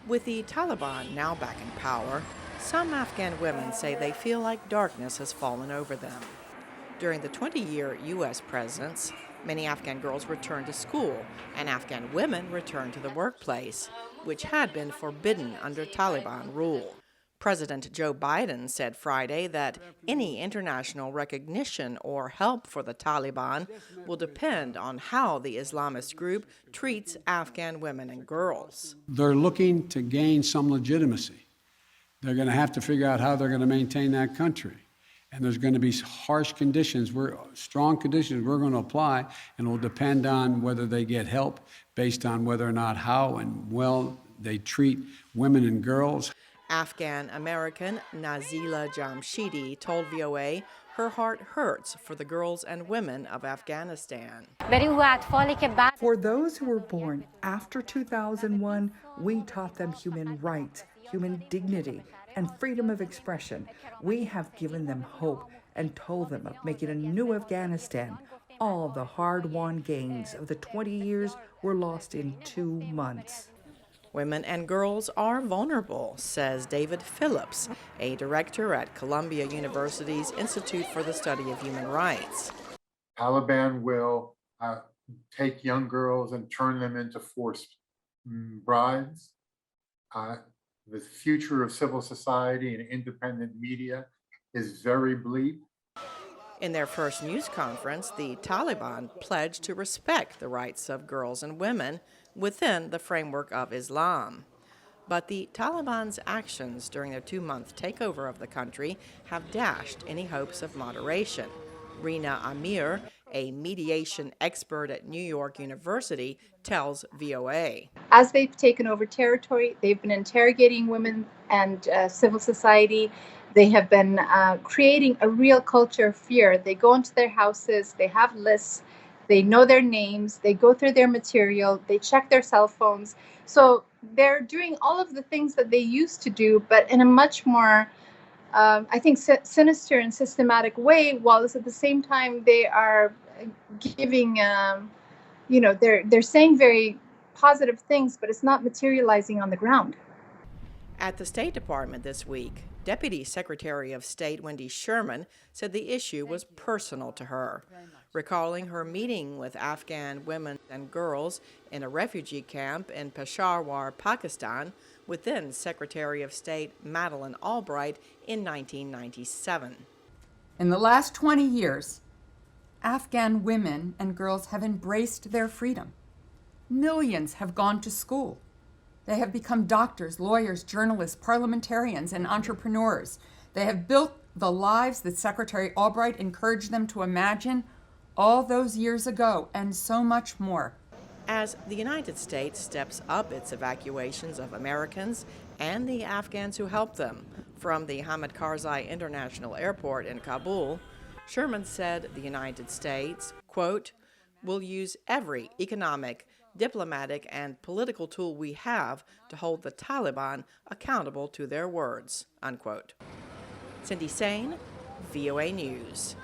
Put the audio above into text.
With the Taliban now back in power, some Afghan women say they feel like darkness has fallen over them. During the 20-year U.S. presence, many Afghan girls returned to school and Afghan women returned to the workplace, which had been forbidden under Taliban rule. President Joe Biden said Friday that any international recognition or help for the Taliban will depend on how the Islamist group treats Afghan women and girls. They're looking to gain some legitimacy. They're going to have to figure out how they're going to maintain that country. And there's going to be harsh conditions, strong conditions we're going to apply, and it will depend on whether they get help based on whether or not how and well they treat women and girls. Afghan-American Nazila Jamshidi told VOA her heart hurts for the girls and women of Afghanistan. For those who were born after 2001, we taught them human rights, human dignity, and freedom of expression. We have given them hope and told them of making a new Afghanistan. All the hard-won gains of the 20 years were lost in 2 months. Women and girls are vulnerable, says David Phillips, a director at Columbia University's Institute for the Study of Human Rights. Taliban will take young girls and turn them into forced brides. The future of civil society and independent media is very bleak. In their first news conference, the Taliban pledged to respect the rights of girls and women within the framework of Islam. But the Taliban's actions during their 2-month takeover of the country have dashed any hopes of moderation. Rina, a mediation expert at New York University, tells VOA. As they've taken over territory, they've been interrogating women and civil society. They have been creating a real culture of fear. They go into their houses, they have lists, they know their names, they go through their material, they check their cell phones. So they're doing all of the things that they used to do, but in a much more, I think, sinister and systematic way, while at the same time they are giving, they're saying very positive things, but it's not materializing on the ground. At the State Department this week, Deputy Secretary of State Wendy Sherman said the issue was personal to her, recalling her meeting with Afghan women and girls in a refugee camp in Peshawar, Pakistan, with then Secretary of State Madeleine Albright in 1997. In the last 20 years, Afghan women and girls have embraced their freedom. Millions have gone to school. They have become doctors, lawyers, journalists, parliamentarians, and entrepreneurs. They have built the lives that Secretary Albright encouraged them to imagine all those years ago, and so much more. As the United States steps up its evacuations of Americans and the Afghans who helped them from the Hamid Karzai International Airport in Kabul, Sherman said the United States, quote, will use every economic, diplomatic, and political tool we have to hold the Taliban accountable to their words, unquote. Cindy Sain, VOA News.